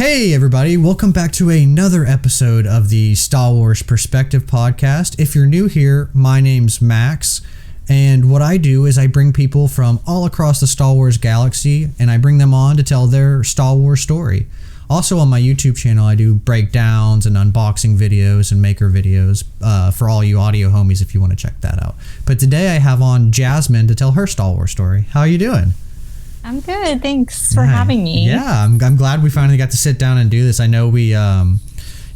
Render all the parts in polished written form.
Hey everybody, welcome back to another episode of the Star Wars Perspective Podcast. If you're new here, my name's Max, and what I do is I bring people from all across the Star Wars galaxy, and I bring them on to tell their Star Wars story. Also on my YouTube channel, I do breakdowns and unboxing videos and maker videos for all you audio homies if you want to check that out. But today I have on Jazmin to tell her Star Wars story. How are you doing? I'm good. Thanks for having me. Yeah, I'm glad we finally got to sit down and do this. I know we,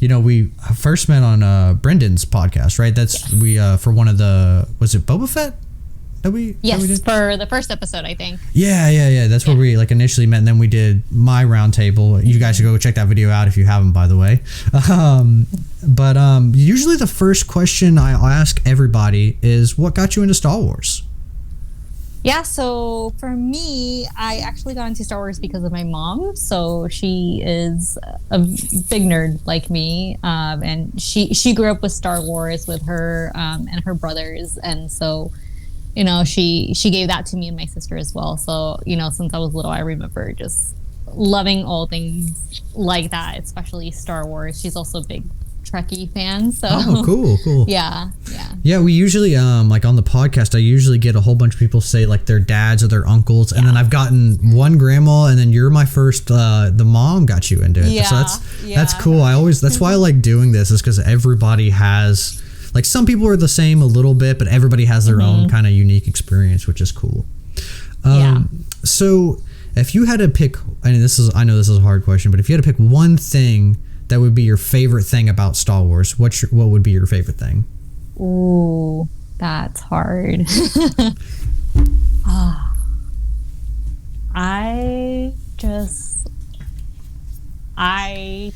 we first met on Brendan's podcast, right? That's for one of the, was it Boba Fett? Yes, for the first episode, I think. Yeah. That's where we initially met, and then we did my roundtable. You guys should go check that video out if you haven't, by the way. But usually the first question I'll ask everybody is, what got you into Star Wars? Yeah, so for me, I actually got into Star Wars because of my mom. So she is a big nerd like me, and she grew up with Star Wars with her and her brothers, and so she gave that to me and my sister as well. So since I was little, I remember just loving all things like that, especially Star Wars. She's also a big Trekkie fan, so cool. Yeah. We usually on the podcast I usually get a whole bunch of people say their dads or their uncles, and then I've gotten one grandma, and then you're my first the mom got you into it. So that's cool. That's why I like doing this, is because everybody has some people are the same a little bit, but everybody has their own kind of unique experience, which is cool. So if you had to pick, I know this is a hard question, but if you had to pick one thing that would be your favorite thing about Star Wars, what would be your favorite thing? Ooh, that's hard. I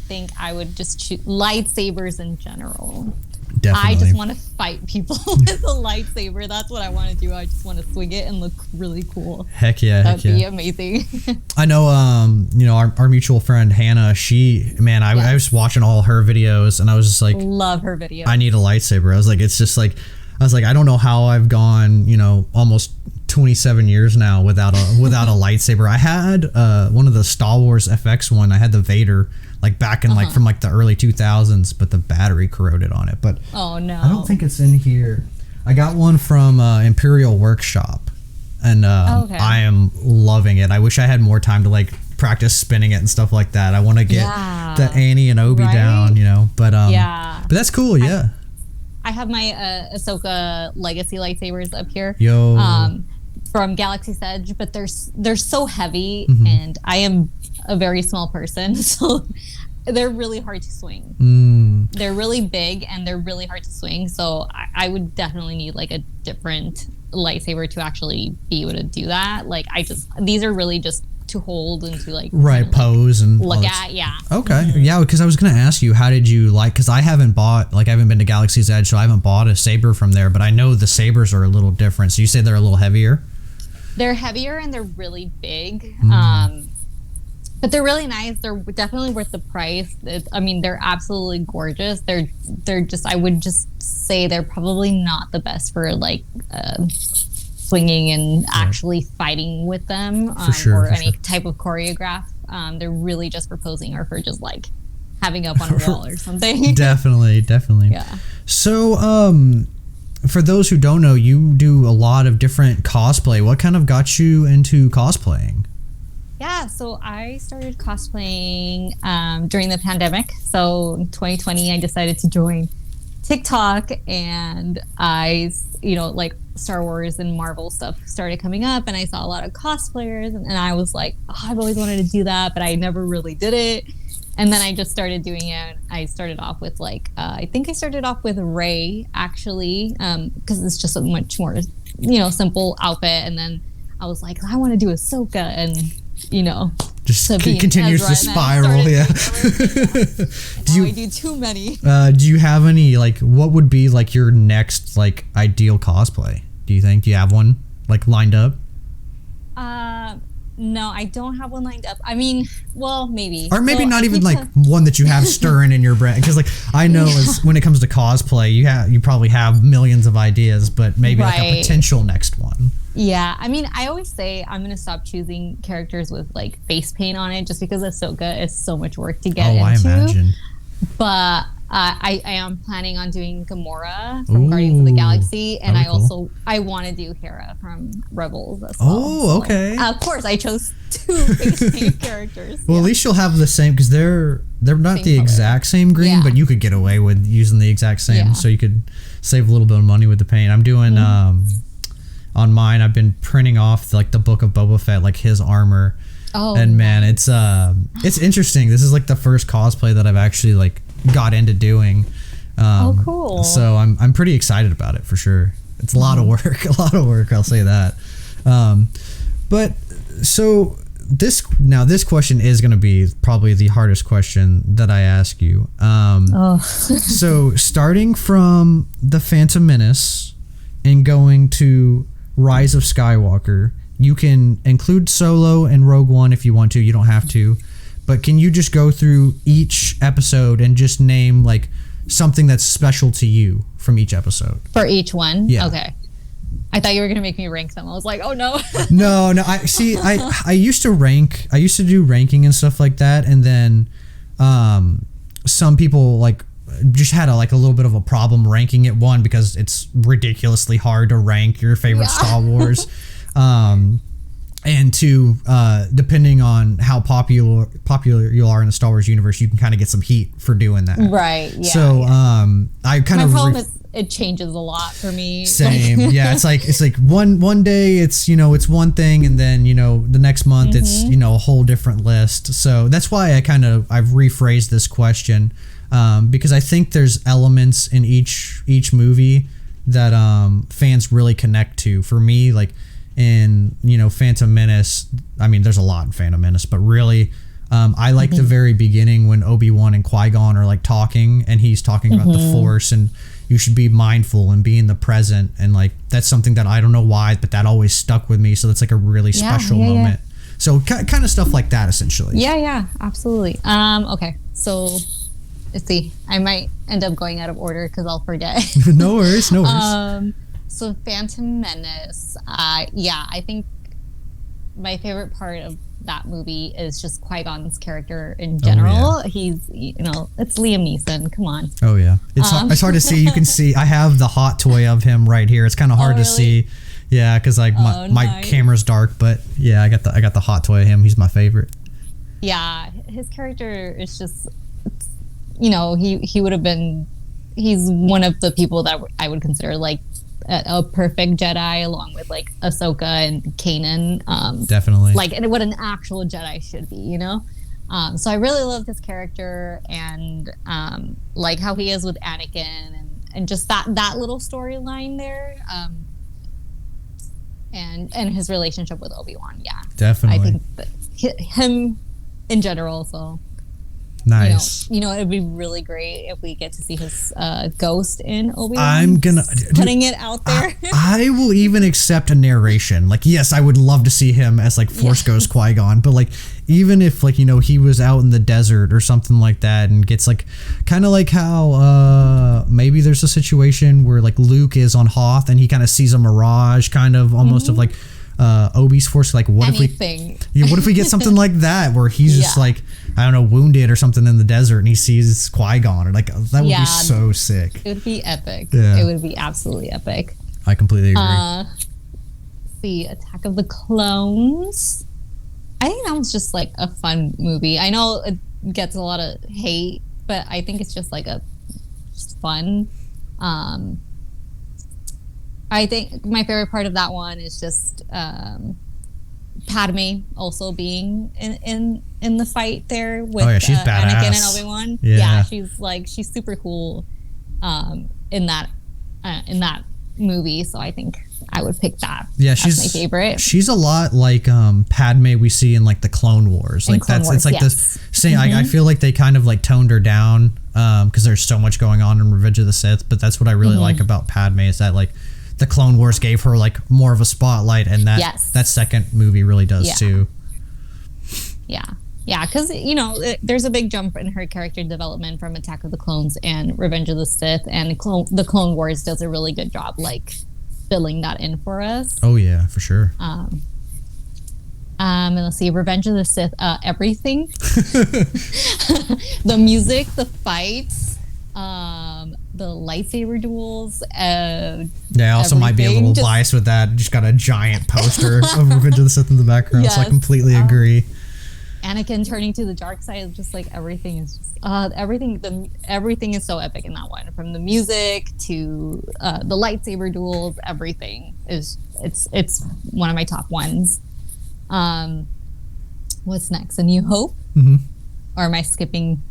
think I would just choose lightsabers in general. Definitely. I just want to fight people with a lightsaber. That's what I want to do. I just want to swing it and look really cool. Heck yeah. That'd be amazing. I know, our mutual friend Hannah, I was watching all her videos, and I was just love her videos. I need a lightsaber. I was like, I don't know how I've gone, almost 27 years now without a lightsaber. I had one of the Star Wars FX one. I had the Vader back in from the early 2000s, but the battery corroded on it. But oh no, I don't think it's in here. I got one from Imperial Workshop, and I am loving it. I wish I had more time to practice spinning it and stuff like that. I want to get the Annie and Obi down, but but that's cool. I have my Ahsoka Legacy lightsabers up here. From Galaxy's Edge, but they're so heavy, and I am a very small person, so they're really hard to swing. They're really big and they're really hard to swing, so I would definitely need a different lightsaber to actually be able to do that. These are really just to hold and to pose and look at. Okay. Because I was gonna ask you, how did you because I haven't been to Galaxy's Edge, so I haven't bought a saber from there, but I know the sabers are a little different. So you say they're a little heavier? They're heavier and they're really big. But they're really nice. They're definitely worth the price. They're absolutely gorgeous. They're just, I would just say they're probably not the best for swinging and actually fighting with them, or any type of choreograph. They're really just for posing or for just having up on a wall or something. Definitely. Yeah. So, for those who don't know, you do a lot of different cosplay. What kind of got you into cosplaying? Yeah, so I started cosplaying during the pandemic. So in 2020, I decided to join TikTok, and Star Wars and Marvel stuff started coming up, and I saw a lot of cosplayers, and I was like, I've always wanted to do that, but I never really did it. And then I just started doing it. I started off with I think I started off with Rey, actually, because it's just a much more, simple outfit. And then I was like, I want to do Ahsoka, and just continues to spiral. Yeah. I do too many. Do you have any what would be your next ideal cosplay? Do you think? Do you have one lined up? No, I don't have one lined up. Well, maybe. Or maybe not even one that you have stirring in your brain. Because I know when it comes to cosplay, you probably have millions of ideas, but maybe a potential next one. Yeah, I mean, I always say I'm gonna stop choosing characters with like face paint on it, just because Ahsoka is so much work to get Oh, I into. imagine. But I am planning on doing Gamora from Guardians of the Ooh, Galaxy, and that'd be cool. I want to do Hera from Rebels as well. Oh, So, okay. of course, I chose two face paint characters. Well, at least you'll have the same, because they're not Same the color. exact same green, Yeah. but you could get away with using the exact same, Yeah. so you could save a little bit of money with the paint. I'm doing on mine. I've been printing off like the Book of Boba Fett, like his armor. Oh, And man, nice. it's interesting. This is like the first cosplay that I've actually like got into doing. Cool. So I'm pretty excited about it for sure. It's a lot of work, a lot of work. I'll say that. But so this question is going to be probably the hardest question that I ask you. So starting from the Phantom Menace and going to Rise of Skywalker, you can include Solo and Rogue One if you want to. You don't have to. But can you just go through each episode and just name like something that's special to you from each episode? For each one? Yeah. Okay. I thought you were gonna make me rank them. I was like, oh no. No. I used to rank. I used to do ranking and stuff like that, and then some people like just had a little bit of a problem ranking it, one because it's ridiculously hard to rank your favorite Star Wars, and two, depending on how popular you are in the Star Wars universe, you can kind of get some heat for doing that. Right. Yeah. So I kind my of problem is it changes a lot for me. same. Yeah, it's like one day it's it's one thing, and then the next month it's a whole different list. So that's why I've rephrased this question, because I think there's elements in each movie that fans really connect to. For me, like in Phantom Menace, I mean there's a lot in Phantom Menace, but really I like the very beginning when Obi-Wan and Qui-Gon are like talking, and he's talking about the Force, and you should be mindful and be in the present, and like that's something that I don't know why, but that always stuck with me. So that's like a really special moment. So kind of stuff like that, essentially. Yeah, absolutely. Okay, so let's see. I might end up going out of order because I'll forget. No worries. So Phantom Menace. I think my favorite part of that movie is just Qui-Gon's character in general. He's, it's Liam Neeson. Come on. Oh yeah, it's hard to see. You can see I have the hot toy of him right here. It's kind of hard to see. Yeah, because like my camera's dark, but yeah, I got the hot toy of him. He's my favorite. Yeah, his character is just, he would have been. He's one of the people that I would consider like a perfect Jedi, along with like Ahsoka and Kanan. Definitely. Like, and what an actual Jedi should be, So I really love his character, and like how he is with Anakin, and just that little storyline there, and his relationship with Obi-Wan. Yeah, definitely. I think that him in general. So nice. It'd be really great if we get to see his ghost in Obi-Wan. I'm gonna putting it out there. I will even accept a narration. Like, yes, I would love to see him as like Force Ghost Qui-Gon, but like even if like he was out in the desert or something like that, and gets like kind of like how maybe there's a situation where like Luke is on Hoth and he kind of sees a mirage, kind of almost of like Obi's Force. Like what if we get something like that where he's just like, I don't know, wounded or something in the desert, and he sees Qui-Gon, or like that would be so sick. It would be epic. Yeah. It would be absolutely epic. I completely agree. The Attack of the Clones. I think that was just like a fun movie. I know it gets a lot of hate, but I think it's just like just fun. I think my favorite part of that one is just Padme also being in the fight there with she's badass. Anakin and Obi-Wan. Yeah, she's super cool in that movie. So I think I would pick that. Yeah, she's my favorite. She's a lot like Padme we see in like the Clone Wars. Like it's like this same. I feel like they kind of like toned her down because there's so much going on in Revenge of the Sith. But that's what I really like about Padme, is that like the Clone Wars gave her like more of a spotlight, and that second movie really does too. Yeah, because there's a big jump in her character development from Attack of the Clones and Revenge of the Sith, and the Clone Wars does a really good job, like filling that in for us. Oh yeah, for sure. And let's see, Revenge of the Sith, everything. The music, the fights, the lightsaber duels. Yeah, I also might be a little biased with that. Just got a giant poster of Revenge of the Sith in the background, yes, so I completely agree. Anakin turning to the dark side, just like everything is just everything is so epic in that one. From the music to the lightsaber duels, everything is it's one of my top ones. What's next? A New Hope? Mm-hmm. Or am I skipping?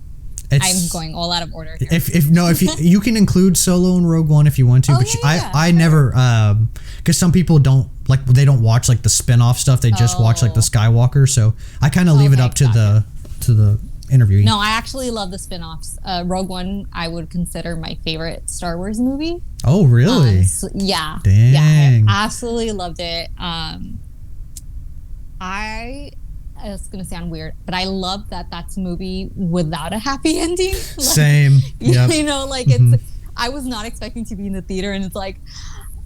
I'm going all out of order here. If you can include Solo and Rogue One if you want to, but I never, because some people don't watch like the spin-off stuff. They just watch like the Skywalker. So I kind of leave it up to the interview. No, I actually love the spin-offs. Rogue One, I would consider my favorite Star Wars movie. Oh, really? Yeah. Dang. Yeah, I absolutely loved it. It's gonna sound weird, but I love that that's a movie without a happy ending. Same. Yep. You know, like it's. I was not expecting to be in the theater, and it's like,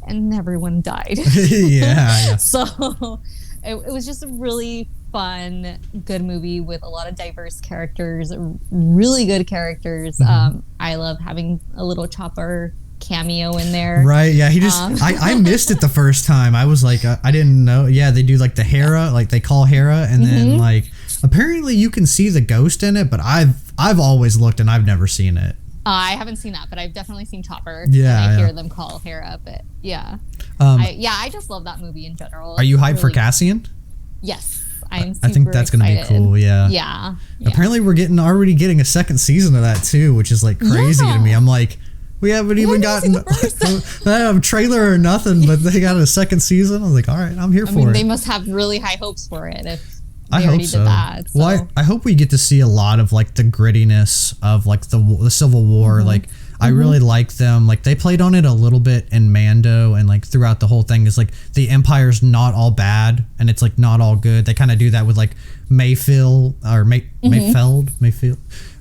and everyone died. Yeah. So, it was just a really fun, good movie with a lot of diverse characters, really good characters. Mm-hmm. I love having a little Chopper cameo in there, right? Yeah, he just I missed it the first time. I was like, I didn't know. Yeah, they do like the Hera, like they call Hera, and then like apparently you can see the ghost in it, but I've always looked and I've never seen it. I haven't seen that, but I've definitely seen Chopper. Yeah, and I hear them call Hera, but yeah, I just love that movie in general. Are you hyped for Cassian? Yes, I think that's gonna be cool. Yeah. Apparently, we're already getting a second season of that too, which is like crazy to me. I'm like, we haven't even gotten a trailer or nothing, but they got a second season. I was like, all right, I'm here for it. They must have really high hopes for it if they I already hope so. did that. So. Well, I hope we get to see a lot of like the grittiness of like the Civil War. Like I really like them. Like they played on it a little bit in Mando, and like throughout the whole thing is like the Empire's not all bad and it's like not all good. They kind of do that with like Mayfield.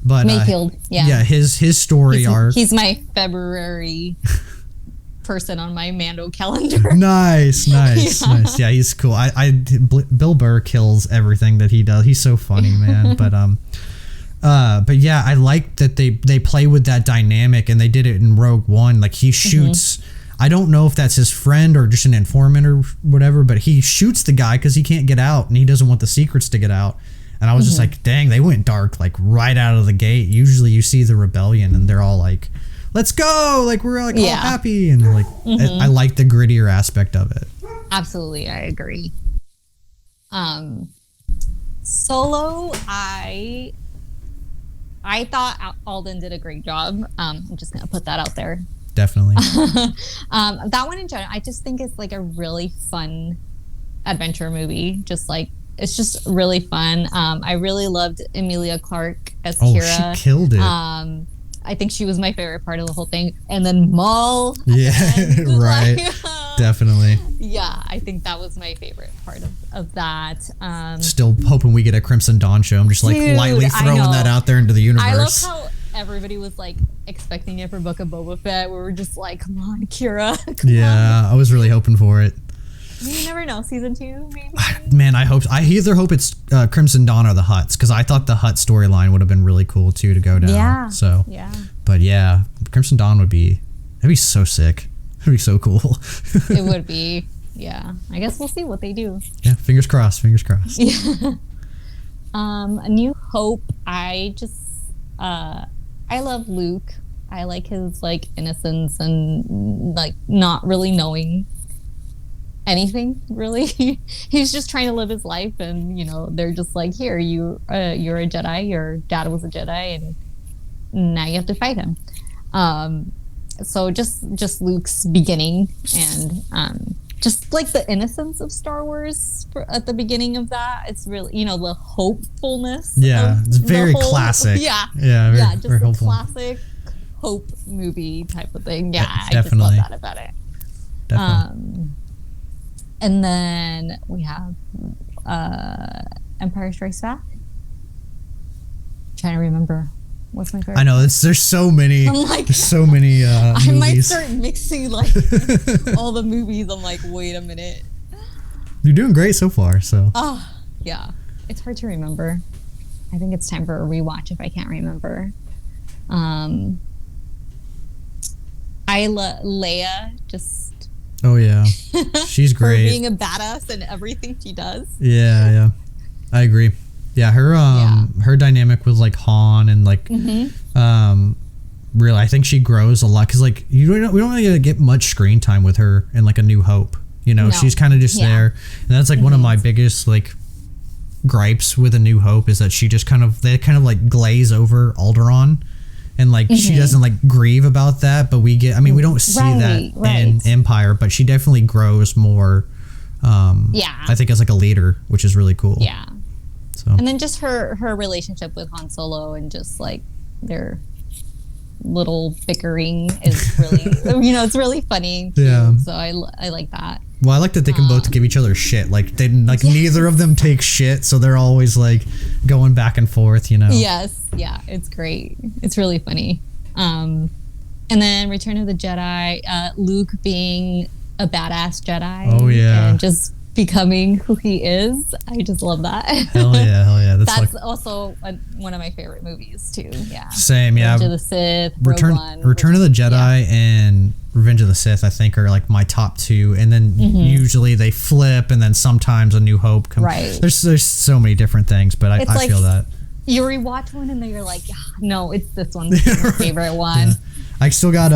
But Mayfield, yeah, his story arc. He's my February person on my Mando calendar. Nice. Yeah, he's cool. Bill Burr kills everything that he does. He's so funny, man. But yeah, I like that they play with that dynamic, and they did it in Rogue One. Like he shoots. I don't know if that's his friend or just an informant or whatever, but he shoots the guy because he can't get out, and he doesn't want the secrets to get out. And I was just like, dang, they went dark like right out of the gate. Usually you see the rebellion and they're all like, let's go. Like we're like all happy. And they're like, I like the grittier aspect of it. Absolutely. I agree. Solo, I thought Alden did a great job. I'm just going to put that out there. Definitely. That one in general, I just think it's like a really fun adventure movie. Just like, it's just really fun. I really loved Emilia Clarke as Kira. She killed it. I think she was my favorite part of the whole thing. And then Maul. Yeah, right. Definitely. Yeah, I think that was my favorite part of that. Still hoping we get a Crimson Dawn show. I'm just like lightly throwing that out there into the universe. I love how everybody was like expecting it for Book of Boba Fett. We were just like, come on, Kira. Come on. I was really hoping for it. You never know. Season 2, maybe? Man, I either hope it's Crimson Dawn or the Hutts, because I thought the Hutt storyline would have been really cool too to go down. Yeah. So, yeah. But yeah, Crimson Dawn that'd be so sick. It'd be so cool. It would be. Yeah. I guess we'll see what they do. Yeah. Fingers crossed. Yeah. A New Hope. I love Luke. I like his like innocence and like not really knowing anything really. He's just trying to live his life, and you know they're just like, here, you're a Jedi, your dad was a Jedi, and now you have to fight him. So just Luke's beginning, and just like the innocence of Star Wars at the beginning of that. It's really, you know, the hopefulness. Yeah, it's very classic. Yeah, just very a hopeful. Classic hope movie type of thing. Yeah, definitely. I just love that about it. Definitely. And then we have Empire Strikes Back. I'm trying to remember. What's my favorite? I know there's so many. I'm like, there's so many. I movies. might start mixing like all the movies. I'm like, wait a minute. You're doing great so far. So. Oh yeah, it's hard to remember. I think it's time for a rewatch if I can't remember. Leia just. Oh yeah, she's great. Her being a badass in everything she does. Yeah, I agree. Yeah, her dynamic with like Han and like really, I think she grows a lot because like we don't really get much screen time with her in like A New Hope. You know, she's kind of just there, and that's like one of my biggest like gripes with A New Hope is that she just they kind of like glaze over Alderaan, and like she doesn't like grieve about that, but we don't see that in Empire, but she definitely grows more. I think as like a leader, which is really cool. Yeah. So. And then just her relationship with Han Solo and just like their little bickering is really, it's really funny too. Yeah. So I like that. Well, I like that they can both give each other shit. Like neither of them take shit, so they're always like going back and forth. Yes. Yeah. It's great. It's really funny. And then Return of the Jedi, Luke being a badass Jedi. Oh yeah. And just becoming who he is. I just love that. Hell yeah. That's also one of my favorite movies too. Yeah. Same. Yeah. Revenge of the Sith, Return of the Jedi and Revenge of the Sith, I think, are like my top two, and then usually they flip, and then sometimes A New Hope comes. Right. There's so many different things, but I feel that you rewatch one and then you're like, no, it's this one. This is my favorite one. Yeah. I still got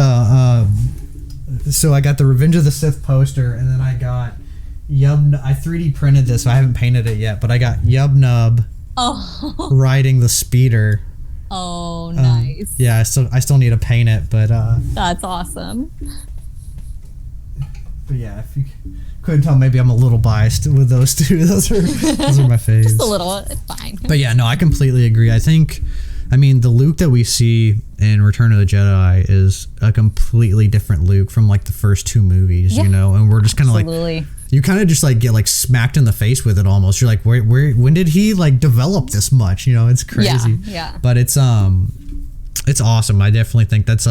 so I got the Revenge of the Sith poster, and then I got I 3D printed this, so I haven't painted it yet, but I got Yub Nub riding the speeder. Oh, nice. Yeah, I still need to paint it, but that's awesome. But yeah, if you couldn't tell, maybe I'm a little biased with those two. Those are my faves. Just a little, it's fine. But yeah, no, I completely agree. The Luke that we see in Return of the Jedi is a completely different Luke from like the first two movies, and we're just kind of like, you kind of just like get like smacked in the face with it almost. You're like, when did he like develop this much? It's crazy. Yeah. But it's awesome. I definitely think that's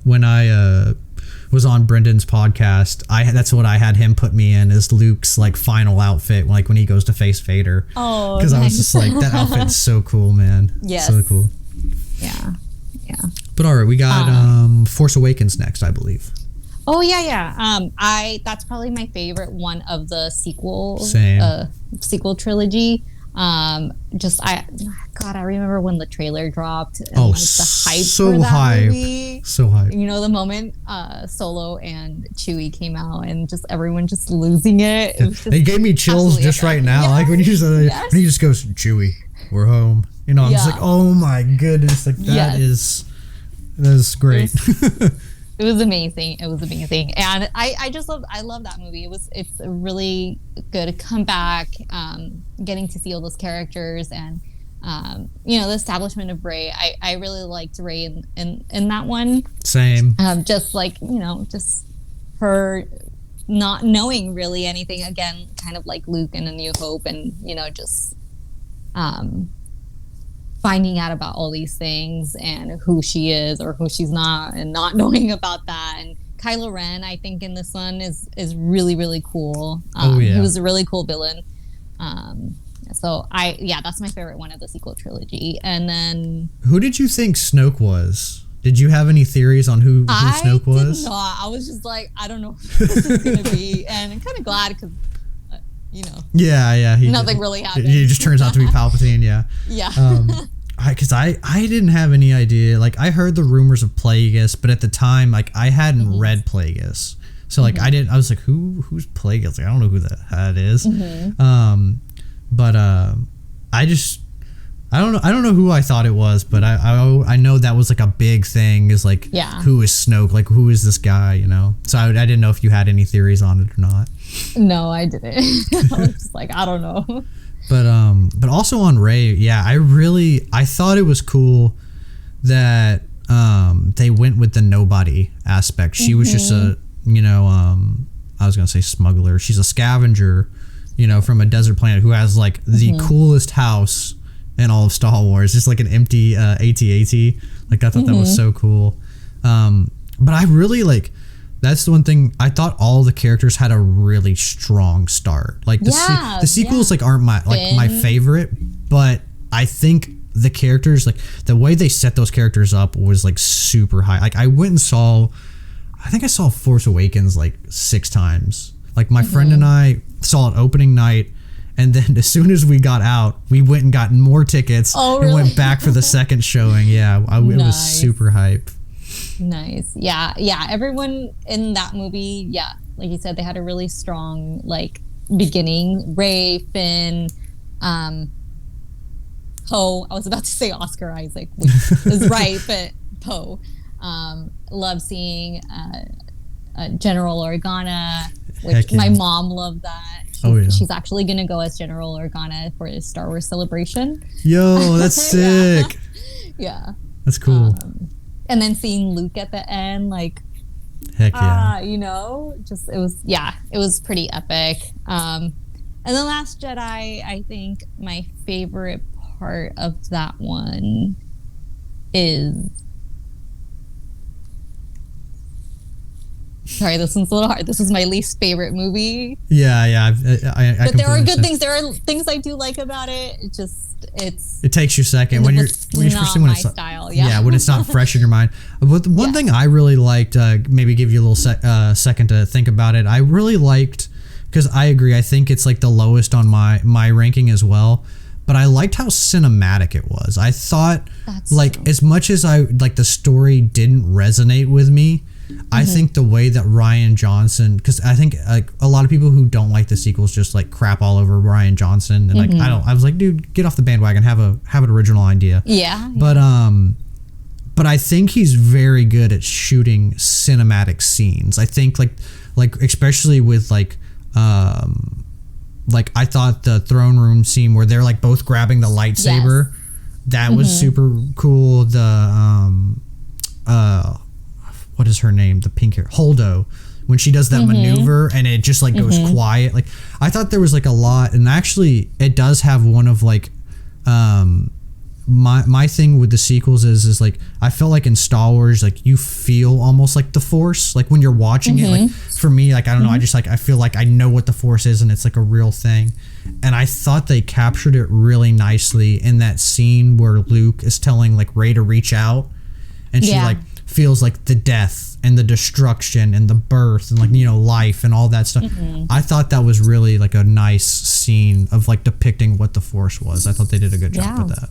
when I was on Brendan's podcast, that's what I had him put me in as Luke's like final outfit, like when he goes to face Vader. Oh, because I was just like, that outfit's so cool, man. Yes. So cool. Yeah. But all right, we got Force Awakens next, I believe. Oh yeah. That's probably my favorite one of the sequel trilogy. I remember when the trailer dropped and the hype for that movie. So hype. The moment Solo and Chewie came out and just everyone just losing it. It gave me chills just right now. Yes. Like when he just goes, Chewie, we're home. I'm just like, oh my goodness, like that is great. It was amazing. And I love that movie. It's a really good comeback, getting to see all those characters and, the establishment of Rey. I really liked Rey in that one. Same. Just like, just her not knowing really anything, again, kind of like Luke in A New Hope, and, just, finding out about all these things and who she is or who she's not, and not knowing about that. And Kylo Ren, I think in this one is really, really cool. He was a really cool villain. So that's my favorite one of the sequel trilogy. And then who did you think Snoke was? Did you have any theories on who Snoke was? I did not. I was just like, I don't know who this is going to be. And I'm kind of glad because, Yeah. Nothing really happened. He just turns out to be Palpatine, yeah. Yeah. Because I didn't have any idea. Like, I heard the rumors of Plagueis, but at the time, like, I hadn't read Plagueis. So, like, I was like, who's Plagueis? Like, I don't know who that is. But I don't know who I thought it was, but I know that was like a big thing, is like, who is Snoke? Like, who is this guy, So I didn't know if you had any theories on it or not. No, I didn't. I was just like, I don't know. But also on Rey, I thought it was cool that they went with the nobody aspect. She was just a I was gonna say smuggler. She's a scavenger, from a desert planet who has like the coolest house in all of Star Wars, just like an empty AT-AT. Like I thought that was so cool. But I really like. That's the one thing I thought all the characters had a really strong start. Like the sequels like aren't my favorite, but I think the characters, like the way they set those characters up was like super high. Like I went and I think I saw Force Awakens like 6 times. Like my friend and I saw it opening night, and then as soon as we got out, we went and got more tickets and went back for the second showing. Yeah, it was super hype. Nice. Yeah. Everyone in that movie, like you said, they had a really strong like beginning. Rey, Finn, Poe. I was about to say Oscar Isaac, which is right, but Poe. Love seeing General Organa, which my mom loved that. She's actually going to go as General Organa for the Star Wars celebration. Yo, that's sick. Yeah. That's cool. And then seeing Luke at the end, like, heck yeah. It was pretty epic. And The Last Jedi, I think my favorite part of that one is... Sorry, this one's a little hard. This is my least favorite movie. Yeah. But there are good things. There are things I do like about it. It takes you a second when it's my style. Yeah, when it's not fresh in your mind. But the one thing I really liked, maybe give you a little second to think about it. I really liked, because I agree. I think it's like the lowest on my ranking as well. But I liked how cinematic it was. I thought as much as I like the story didn't resonate with me. I think the way that Rian Johnson, because I think like a lot of people who don't like the sequels just like crap all over Rian Johnson, and like I was like, dude, get off the bandwagon, have an original idea. Yeah. But I think he's very good at shooting cinematic scenes. I think like especially with like I thought the throne room scene where they're like both grabbing the lightsaber, that was super cool. The what is her name? The pink hair, Holdo, when she does that maneuver and it just like goes quiet. Like I thought there was like a lot, and actually it does have one of like my thing with the sequels is like I felt like in Star Wars like you feel almost like the Force, like when you're watching it. Like for me, like I don't know, I just like I feel like I know what the Force is and it's like a real thing. And I thought they captured it really nicely in that scene where Luke is telling like Rey to reach out, and she like feels like the death and the destruction and the birth and like, you know, life and all that stuff. I thought that was really like a nice scene of like depicting what the Force was. I thought they did a good job with that.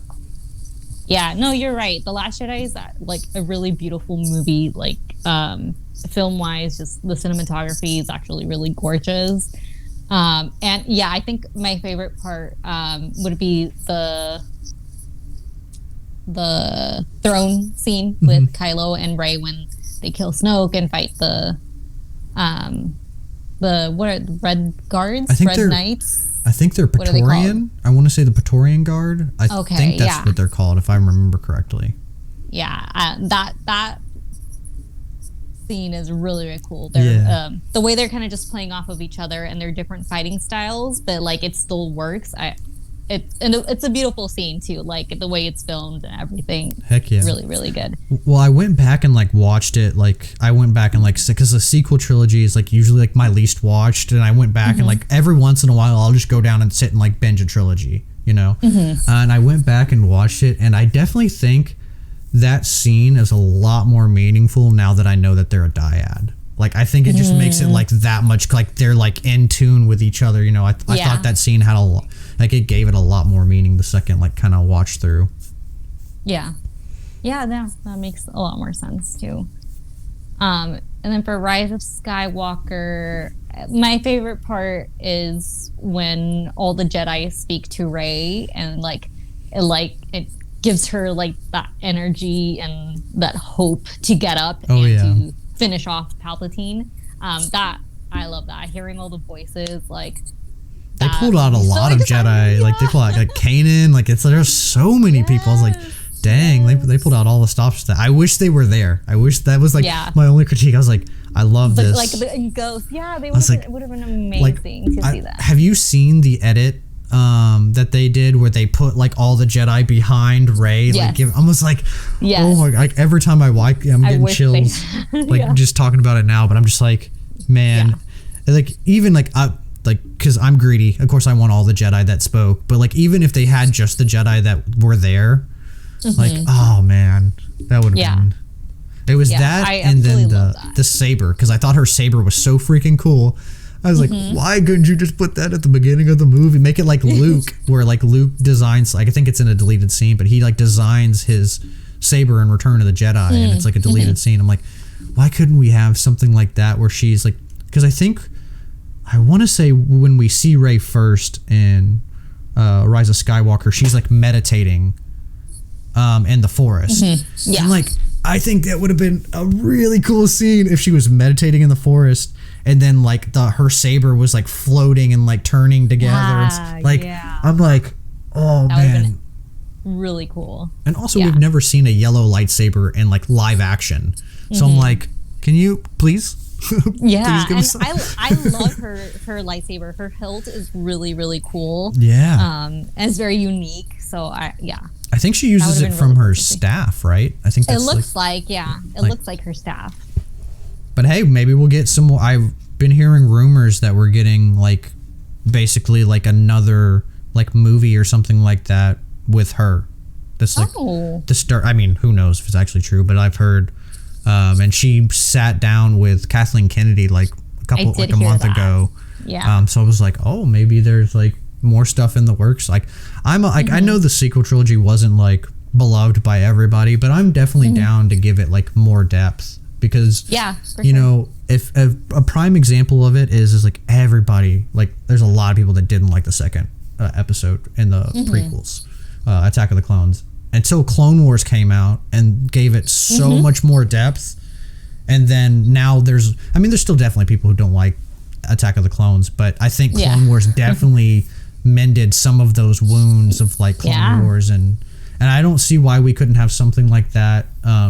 Yeah, no, you're right. The Last Jedi is like a really beautiful movie. Like film wise, just the cinematography is actually really gorgeous. And yeah, I think my favorite part would be the throne scene with Kylo and Rey when they kill Snoke and fight the what are the Red Guards? Red Knights? I think they're Praetorian. I want to say the Praetorian Guard. I think that's what they're called, if I remember correctly. Yeah, that scene is really, really cool. They're the way they're kind of just playing off of each other and their different fighting styles, but like it still works. It's a beautiful scene too, like the way it's filmed and everything. Heck yeah, really, really good. Well, I went back and like watched it. Like I went back and like, because the sequel trilogy is like usually like my least watched, and I went back and like every once in a while I'll just go down and sit and like binge a trilogy, you know. And I went back and watched it, and I definitely think that scene is a lot more meaningful now that I know that they're a dyad. Like I think it just makes it like that much like they're like in tune with each other, you know. I thought that scene had a lot, like it gave it a lot more meaning the second like kind of watch through. Yeah, that makes a lot more sense too. And then for Rise of Skywalker, my favorite part is when all the Jedi speak to Rey, and it gives her like that energy and that hope to get up to finish off Palpatine. That I love that. Hearing all the voices, like they pulled out a lot of Jedi. Like they pulled out like Kanan. Like there's so many people. I was like, dang, they pulled out all the stops. That I wish they were there. I wish that was like my only critique. I was like, I love this. Like the Ghost. Yeah, it would have been amazing to see that. Have you seen the edit that they did where they put like all the Jedi behind Rey, like almost like oh my, like every time I watch, I'm getting chills like just talking about it now, but I'm just like, man, like even like like because I'm greedy, of course I want all the Jedi that spoke, but like even if they had just the Jedi that were there, like oh man, that would have been. It was that, and then the saber, because I thought her saber was so freaking cool. I was like, why couldn't you just put that at the beginning of the movie? Make it like Luke, where like Luke designs, like I think it's in a deleted scene, but he like designs his saber in Return of the Jedi, and it's like a deleted scene. I'm like, why couldn't we have something like that where she's like, because I want to say when we see Rey first in Rise of Skywalker, she's like meditating in the forest. And like, I think that would have been a really cool scene if she was meditating in the forest and then like her saber was like floating and like turning together. I'm like, oh that man, really cool. And also we've never seen a yellow lightsaber in like live action. So I'm like, can you please? Please give us some. I love her lightsaber. Her hilt is really, really cool. And it's very unique. So I think she uses it from her staff, right? I think that's it looks like it looks like her staff. But hey, maybe we'll get some more. I've been hearing rumors that we're getting like basically like another like movie or something like that with her. That's like the start. I mean, who knows if it's actually true, but I've heard. And she sat down with Kathleen Kennedy like a month ago. So I was like, oh, maybe there's like more stuff in the works. Like I know the sequel trilogy wasn't like beloved by everybody, but I'm definitely down to give it like more depth because you know, if a prime example of it is like everybody, like there's a lot of people that didn't like the second episode in the prequels, Attack of the Clones, until Clone Wars came out and gave it so much more depth. And then now there's still definitely people who don't like Attack of the Clones, but I think Clone Wars definitely mended some of those wounds of like Clone Wars, and I don't see why we couldn't have something like that,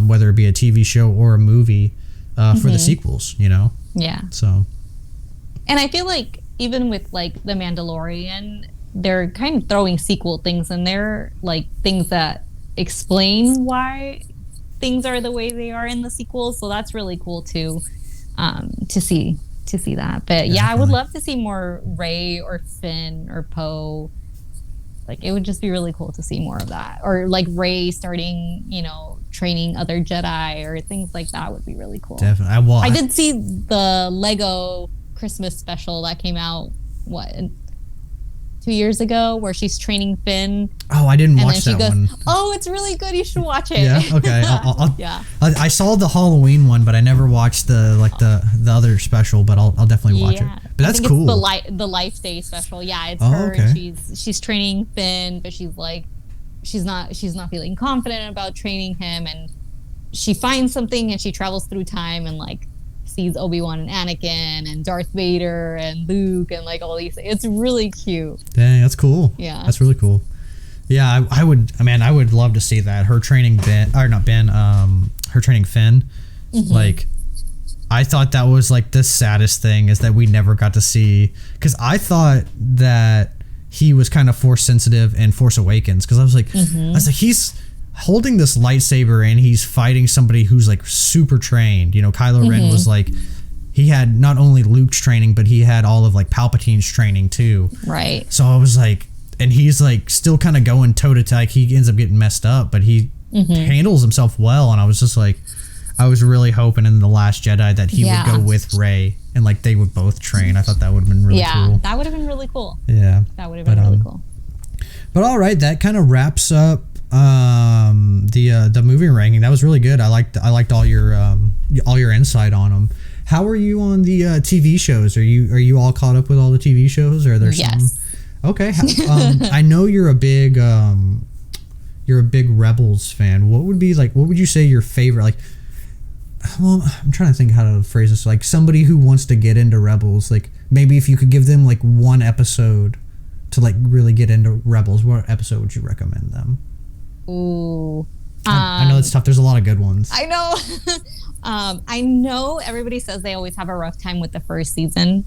whether it be a TV show or a movie, for the sequels, you know? So. And I feel like even with like The Mandalorian, they're kind of throwing sequel things in there, like things that explain why things are the way they are in the sequels. So that's really cool too, to see that. But I would love to see more Rey or Finn or Poe. Like it would just be really cool to see more of that, or like Rey starting, you know, training other Jedi or things like that would be really cool. Definitely. I did see the Lego Christmas special that came out 2 years ago, where she's training Finn. Oh, I didn't watch that one. Oh, it's really good. You should watch it. Yeah. Okay. I saw the Halloween one, but I never watched the other special. But I'll definitely watch it. But that's cool. It's the Life Day special. Yeah, it's her. Okay. And she's training Finn, but she's not feeling confident about training him, and she finds something and she travels through time and like sees Obi-Wan and Anakin and Darth Vader and Luke and like all these. It's really cute. Dang, that's cool. Yeah, that's really cool. Yeah, I would love to see that. Her training her training Finn. Like, I thought that was like the saddest thing is that we never got to see, because I thought that he was kind of Force sensitive in Force Awakens, because I was like, he's holding this lightsaber and he's fighting somebody who's like super trained. You know, Kylo Ren was like, he had not only Luke's training, but he had all of like Palpatine's training too. Right. So I was like, and he's like still kind of going toe to toe. Like he ends up getting messed up, but he handles himself well. And I was just like, I was really hoping in The Last Jedi that he would go with Rey and like they would both train. I thought that would have been really cool. Yeah, that would have been really cool. Yeah. That would have been really cool. But all right, that kind of wraps up the movie ranking. That was really good. I liked all your insight on them. How are you on the TV shows? Are you all caught up with all the TV shows? Or are there some? Okay. I know you're a big Rebels fan. What would you say your favorite, like, well, I'm trying to think how to phrase this, like somebody who wants to get into Rebels, like maybe if you could give them like one episode to like really get into Rebels, what episode would you recommend them? Ooh. I know it's tough. There's a lot of good ones. I know. I know everybody says they always have a rough time with the first season.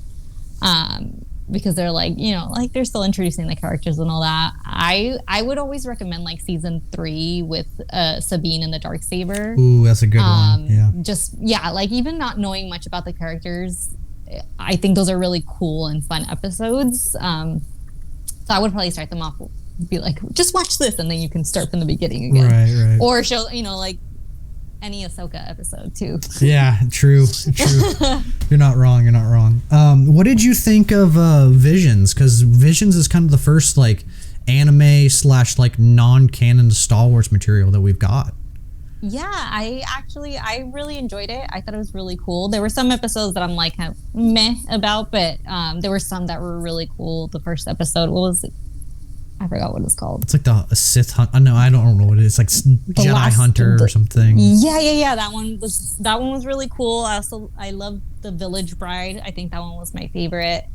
because they're like, you know, like they're still introducing the characters and all that. I would always recommend like season 3 with Sabine and the Darksaber. Ooh, that's a good one. Yeah. Just like even not knowing much about the characters, I think those are really cool and fun episodes. So I would probably start them off, be like, just watch this, and then you can start from the beginning again. Right. Or show, you know, like any Ahsoka episode too. Yeah, true. You're not wrong. What did you think of Visions? Because Visions is kind of the first like anime / like non-canon Star Wars material that we've got. Yeah, I really enjoyed it. I thought it was really cool. There were some episodes that I'm like kind of meh about, but there were some that were really cool. The first episode, what was it? I forgot what it's called. It's like the Sith Hunt. No, I don't know what it is. Like Jedi Hunter or something. Yeah. That one was really cool. I loved the Village Bride. I think that one was my favorite.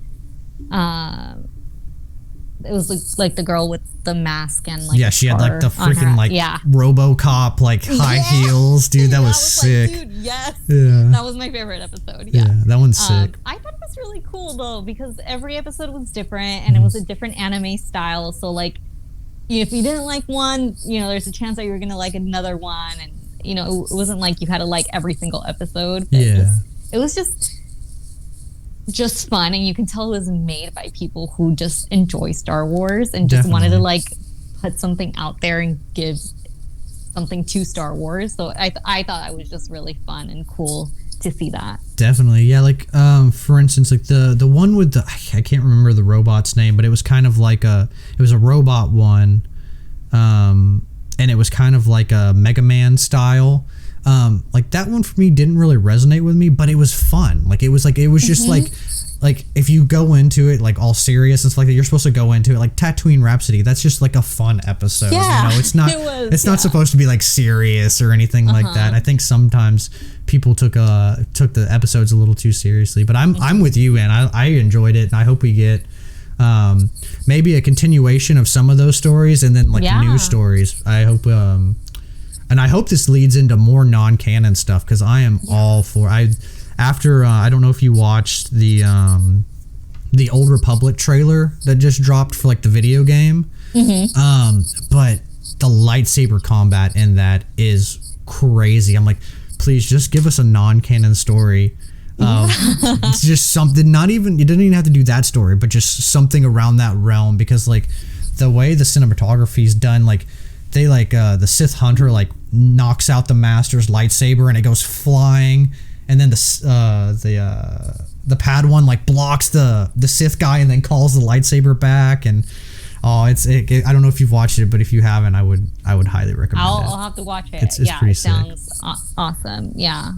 It was like the girl with the mask and like she had like the freaking like RoboCop like high heels, dude. That was sick. Like, dude, yes. Yeah. That was my favorite episode. Yeah, that one's sick. I thought it was really cool though because every episode was different and it was a different anime style. So like, if you didn't like one, you know, there's a chance that you were gonna like another one, and you know, it wasn't like you had to like every single episode. It was just fun, and you can tell it was made by people who just enjoy Star Wars and just wanted to like put something out there and give something to Star Wars. So I thought it was just really fun and cool to see that. Definitely, yeah. Like for instance, like the one with I can't remember the robot's name, but it was kind of like it was a robot one, and it was kind of like a Mega Man style. Like that one for me didn't really resonate with me, but it was fun. Like it was just like if you go into it like all serious and stuff like that, you're supposed to go into it like Tatooine Rhapsody. That's just like a fun episode. Yeah, you know, it's not it's not supposed to be like serious or anything like that. I think sometimes people took the episodes a little too seriously, but I'm with you, and I enjoyed it, and I hope we get maybe a continuation of some of those stories and then like new stories. I hope and I hope this leads into more non-canon stuff because I am all for. I don't know if you watched the Old Republic trailer that just dropped for like the video game, but the lightsaber combat in that is crazy. I'm like, please just give us a non-canon story. It's just something. Not even you didn't even have to do that story, but just something around that realm because like the way the cinematography is done, like. They like the Sith Hunter like knocks out the Master's lightsaber and it goes flying, and then the Padawan like blocks the Sith guy and then calls the lightsaber back, and I don't know if you've watched it, but if you haven't, I would highly recommend it. I'll have to watch it. It's pretty sick. Sounds awesome. Yeah.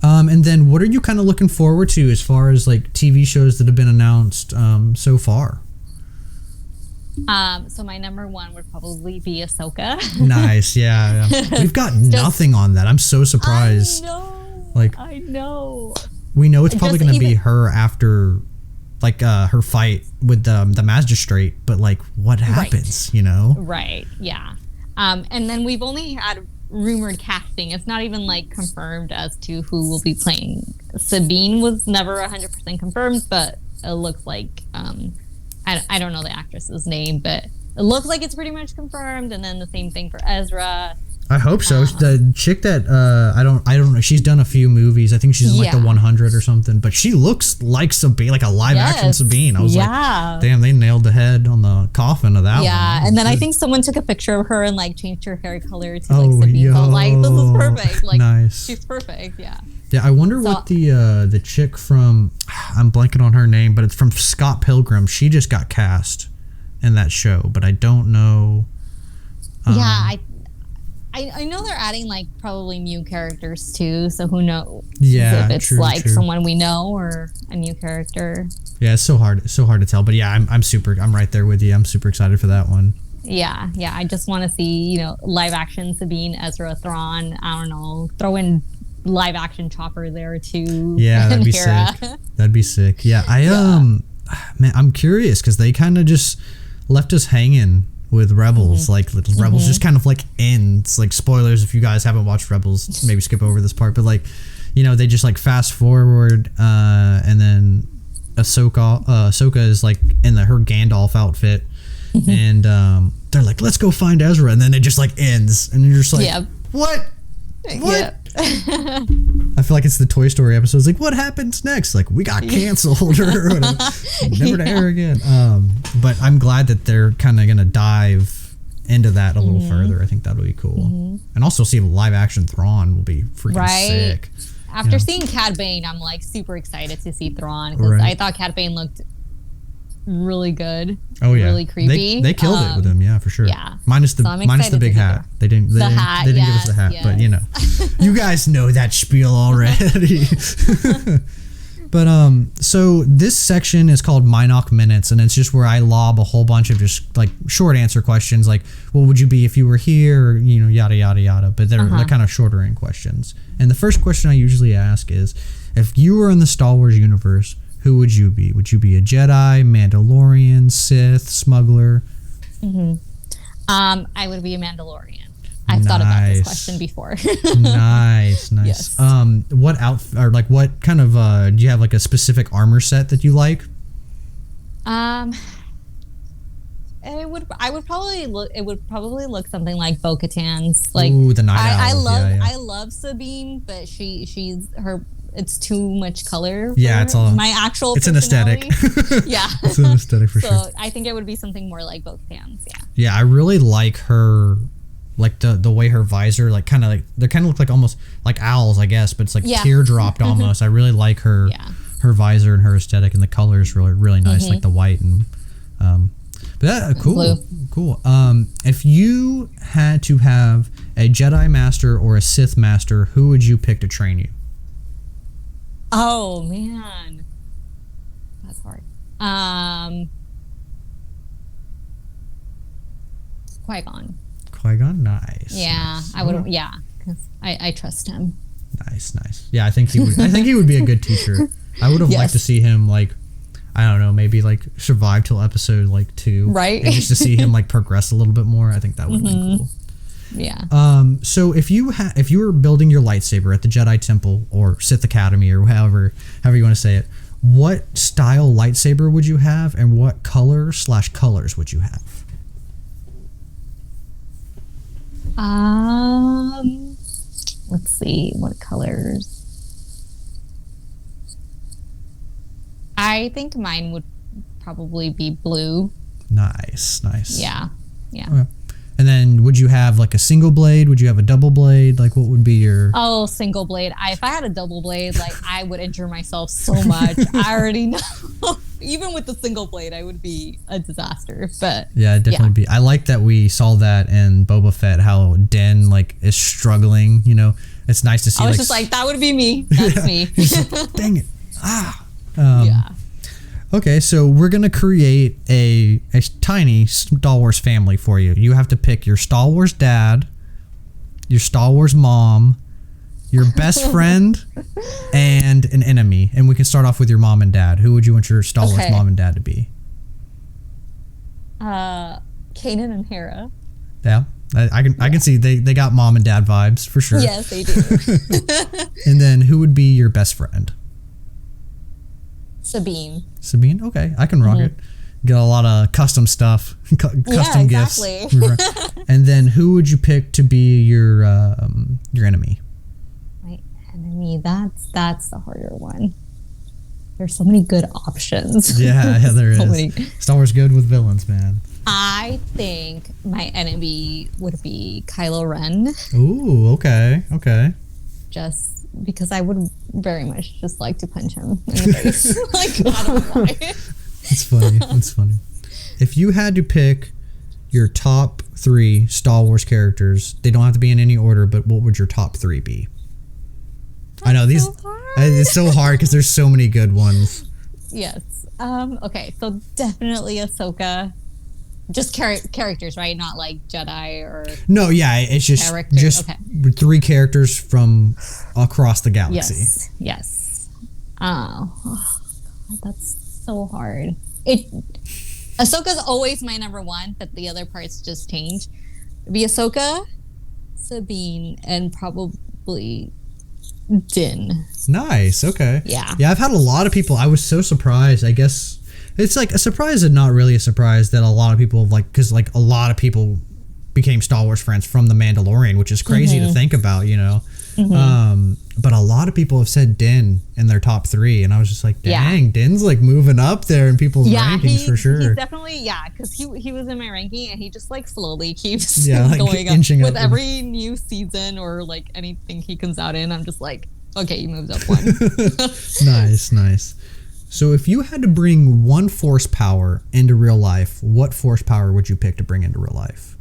And then what are you kind of looking forward to as far as like TV shows that have been announced so far? So my number one would probably be Ahsoka. Nice, yeah. We've got nothing on that. I'm so surprised. I know. We know it's probably going to be her after, like, her fight with the magistrate. But like, what happens? You know? Right. Yeah. And then we've only had rumored casting. It's not even like confirmed as to who will be playing. Sabine was never 100% confirmed, but it looks like. I don't know the actress's name, but it looks like it's pretty much confirmed. And then the same thing for Ezra. I hope so. The chick that I don't know. She's done a few movies. I think she's in like the 100 or something. But she looks like Sabine, like a live action Sabine. I was like, damn, they nailed the head on the coffin of that one. Yeah, and then I think someone took a picture of her and like changed her hair color to like Sabine. So like, this is perfect. Like, nice. She's perfect. Yeah. Yeah, I wonder what the chick from, I'm blanking on her name, but it's from Scott Pilgrim. She just got cast in that show, but I don't know. I know they're adding like probably new characters too, so who knows if it's true. Someone we know or a new character. Yeah, it's so hard to tell, but yeah, I'm right there with you. I'm super excited for that one. Yeah, I just want to see, live action Sabine, Ezra, Thrawn. I don't know, throw in live action Chopper there too. Yeah, that'd be sick. That'd be sick. Yeah, man, I'm curious because they kind of just left us hanging with Rebels. Like Rebels just kind of like ends. Like, spoilers if you guys haven't watched Rebels, maybe skip over this part. But like, they just like fast forward, and then Ahsoka is like in her Gandalf outfit, and they're like, let's go find Ezra, and then it just like ends, and you're just like, what? Yep. I feel like it's the Toy Story episode. It's like, what happens next? Like, we got canceled or whatever. Never to air again. But I'm glad that they're kind of gonna dive into that a little further. I think that'll be cool, and also see a live action Thrawn will be freaking sick. After seeing Cad Bane, I'm like super excited to see Thrawn, because I thought Cad Bane looked really good. Oh yeah, really creepy. They killed it with him, yeah, for sure. Yeah, minus the big hat. They didn't give us the hat, but you know, you guys know that spiel already. But so this section is called Minoc Minutes, and it's just where I lob a whole bunch of just like short answer questions, like what would you be if you were here, or, you know, yada yada yada. But they're kind of shorter in questions. And the first question I usually ask is, if you were in the Star Wars universe, who would you be? Would you be a Jedi, Mandalorian, Sith, smuggler? I would be a Mandalorian. I've thought about this question before. Nice. Yes. What what kind of do you have like a specific armor set that you like? It would probably look something like Bo-Katan's. Like, ooh, the Night Owls. I love Sabine, but it's too much color. Yeah, it's all my actual. It's an aesthetic. Yeah, it's an aesthetic for sure. So I think it would be something more like Bo-Katan's. Yeah. Yeah, I really like her. Like the way her visor, like kind of look like almost like owls, I guess, but it's like teardropped almost. I really like her visor and her aesthetic, and the color is really nice, like the white and cool. If you had to have a Jedi Master or a Sith Master, who would you pick to train you? Oh man, that's hard. Qui-Gon. Qui-Gon, nice. Yeah, nice. I would. Yeah, because I trust him. Nice. Yeah, I think he would. I think he would be a good teacher. I would have liked to see him like, I don't know, maybe like survive till episode like 2, right? And just to see him like progress a little bit more. I think that would have been cool. Yeah. So if you were building your lightsaber at the Jedi Temple or Sith Academy or however you want to say it, what style lightsaber would you have, and what colors would you have? Let's see, what colors? I think mine would probably be blue. Nice. Yeah. Okay. And then would you have like a single blade? Would you have a double blade? Like, what would be your... Oh, single blade. If I had a double blade, like, I would injure myself so much. I already know. Even with the single blade, I would be a disaster. But yeah, it'd definitely be. I like that we saw that in Boba Fett, how Den like is struggling. You know, it's nice to see. I was just like, that would be me. That's me. Dang it! Okay, so we're gonna create a tiny Star Wars family for you. You have to pick your Star Wars dad, your Star Wars mom, your best friend, and an enemy. And we can start off with your mom and dad. Who would you want your Star Wars mom and dad to be? Kanan and Hera. Yeah, I can see they got mom and dad vibes for sure. Yes, they do. And then who would be your best friend? Sabine. Okay, I can rock it. Get a lot of custom stuff, custom gifts. And then who would you pick to be your enemy? My enemy. That's the harder one. There's so many good options. Yeah, there is. Star Wars good with villains, man. I think my enemy would be Kylo Ren. Ooh, okay. Just because I would very much just like to punch him in the face. Like, I don't know why. It's funny. If you had to pick your top 3 Star Wars characters, they don't have to be in any order, but what would your top 3 be? I know these. It's so hard because there's so many good ones. Yes. Okay. So definitely Ahsoka. Just characters, right? Not like Jedi or... No, yeah, it's just 3 characters from across the galaxy. Yes. Oh God, that's so hard. Ahsoka's always my number 1, but the other parts just change. It'd be Ahsoka, Sabine, and probably Din. Nice. Okay. Yeah. Yeah, I've had a lot of people. I was so surprised. I guess it's like a surprise and not really a surprise that a lot of people because like a lot of people became Star Wars fans from The Mandalorian, which is crazy to think about, you know. But a lot of people have said Din in their top 3, and I was just like, dang, Din's like moving up there in people's rankings for sure. He's definitely, because he was in my ranking, and he just like slowly keeps like going up with up every new season or like anything he comes out in. I'm just like, okay, he moves up one. Nice. So if you had to bring one force power into real life, what force power would you pick to bring into real life?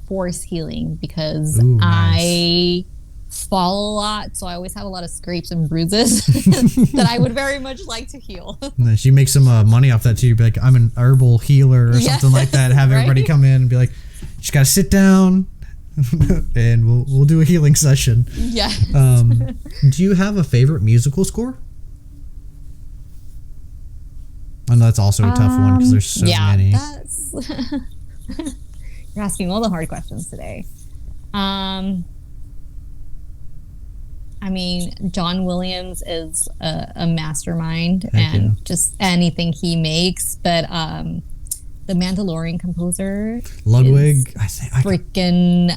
Force healing, because Ooh, nice. I fall a lot, so I always have a lot of scrapes and bruises that I would very much like to heal. Nice. You make some money off that too. You'd be like, I'm an herbal healer or something like that. Have everybody come in and be like, you just gotta sit down and we'll do a healing session. Yeah. Do you have a favorite musical score? I know that's also a tough one because there's so many. You're asking all the hard questions today. I mean, John Williams is a mastermind, and just anything he makes. But the Mandalorian composer, Ludwig, freaking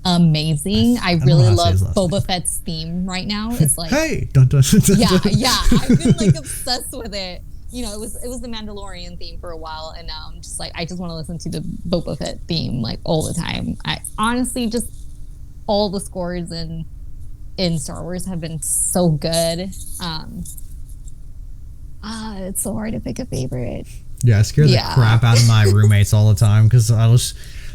amazing. I really love Boba Fett's theme right now. It's like, hey, dun, dun, dun, dun. yeah. I've been like obsessed with it. You know, it was the Mandalorian theme for a while, and now I'm just like, I just want to listen to the Boba Fett theme like all the time. I honestly just all the scores in Star Wars have been so good. It's so hard to pick a favorite. Yeah, I scare the crap out of my roommates all the time because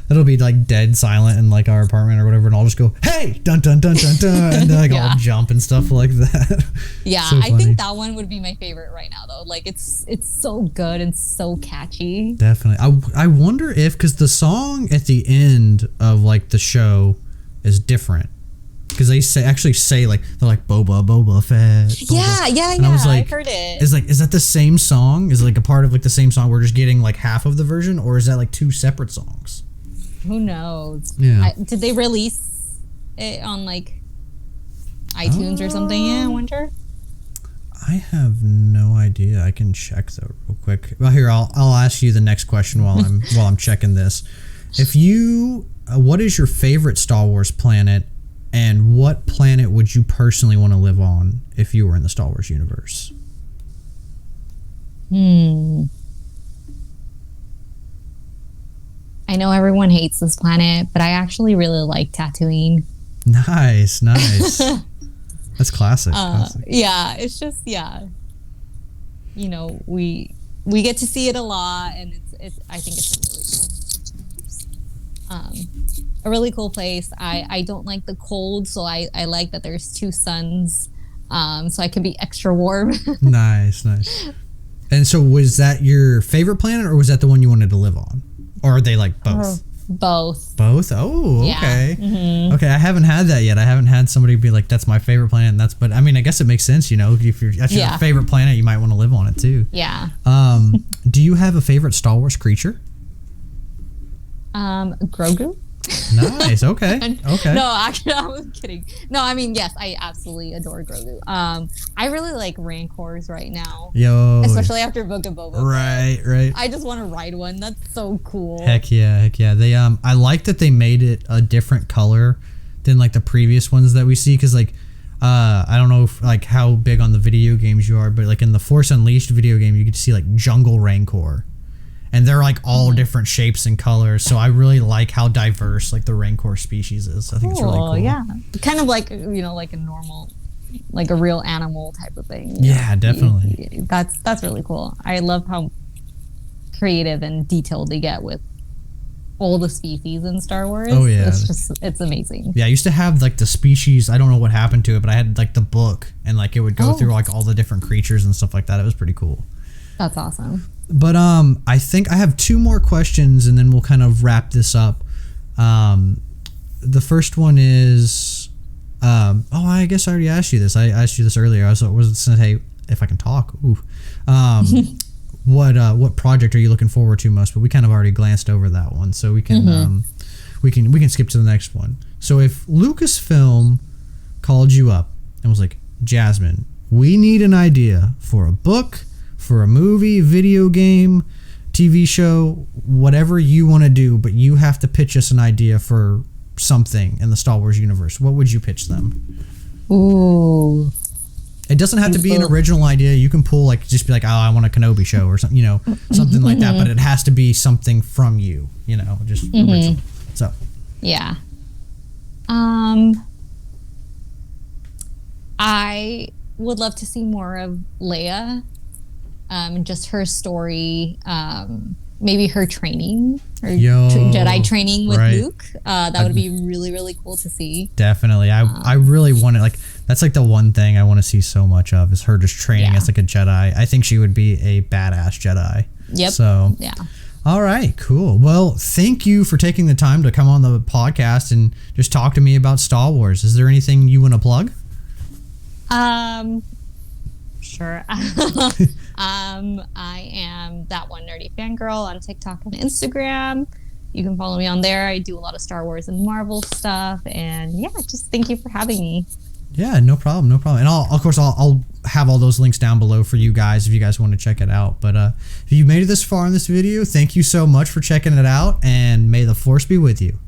it'll be like dead silent in like our apartment or whatever, and I'll just go, hey, dun dun dun dun dun, and then like I'll jump and stuff like that. Yeah, so I think that one would be my favorite right now though. Like it's so good and so catchy. Definitely. I wonder if, because the song at the end of like the show is different. Because they actually say like, they're like Boba Fett. Boba. Yeah. And I was like, I heard it. Is that the same song? Is it like a part of like the same song? We're just getting like half of the version, or is that like 2 separate songs? Who knows? Yeah. Did they release it on like iTunes or something? Yeah, I wonder. I have no idea. I can check though real quick. Well, here I'll ask you the next question while I'm checking this. If you, what is your favorite Star Wars planet, and what planet would you personally want to live on if you were in the Star Wars universe? I know everyone hates this planet, but I actually really like Tatooine. Nice. That's classic. Yeah, it's just you know, we get to see it a lot, and it's I think it's a really cool place. I don't like the cold, so I like that there's 2 suns, so I can be extra warm. Nice. And so was that your favorite planet, or was that the one you wanted to live on? Or are they like both? Both. Oh, okay. Yeah. Mm-hmm. Okay, I haven't had that yet. I haven't had somebody be like, that's my favorite planet. And but I mean, I guess it makes sense, you know, if that's your favorite planet, you might want to live on it too. Yeah. Do you have a favorite Star Wars creature? Grogu. Nice. Okay. No, actually, I was kidding. No, I mean, yes, I absolutely adore Grogu. I really like Rancors right now. Yo. Especially after Book of Boba. Right. I just want to ride one. That's so cool. Heck yeah. They I like that they made it a different color than like the previous ones that we see, because like I don't know if, like how big on the video games you are, but like in the Force Unleashed video game, you get to see like Jungle Rancor. And they're like all different shapes and colors, so I really like how diverse like the Rancor species is. I think it's really cool. Yeah, kind of like, you know, like a normal, like a real animal type of thing. Yeah, definitely. That's really cool. I love how creative and detailed they get with all the species in Star Wars. Oh yeah, it's amazing. Yeah, I used to have like the species. I don't know what happened to it, but I had like the book, and like it would go through like all the different creatures and stuff like that. It was pretty cool. That's awesome. But I think I have 2 more questions, and then we'll kind of wrap this up. The first one is, I guess I already asked you this. I asked you this earlier. I was saying, hey, if I can talk. Ooh. What project are you looking forward to most? But we kind of already glanced over that one, so we can we can skip to the next one. So if Lucasfilm called you up and was like, Jazmin, we need an idea for a book, for a movie, video game, TV show, whatever you want to do, but you have to pitch us an idea for something in the Star Wars universe, what would you pitch them? Ooh. It doesn't have to be an original idea. You can pull, like, just be like, oh, I want a Kenobi show or something, something like that. But it has to be something from you, just original. So. Yeah. I would love to see more of Leia, just her story, maybe her training, her Jedi training with Luke. That would be really, really cool to see. Definitely. I really want it. That's the one thing I want to see so much of is her just training as a Jedi. I think she would be a badass Jedi. Yep. So, yeah. All right, cool. Well, thank you for taking the time to come on the podcast and just talk to me about Star Wars. Is there anything you want to plug? Sure. I am that one nerdy fangirl on TikTok and Instagram. You can follow me on there. I do a lot of Star Wars and Marvel stuff, and just thank you for having me. Yeah, no problem. And I'll have all those links down below for you guys if you guys want to check it out. But if you made it this far in this video, thank you so much for checking it out, and may the Force be with you.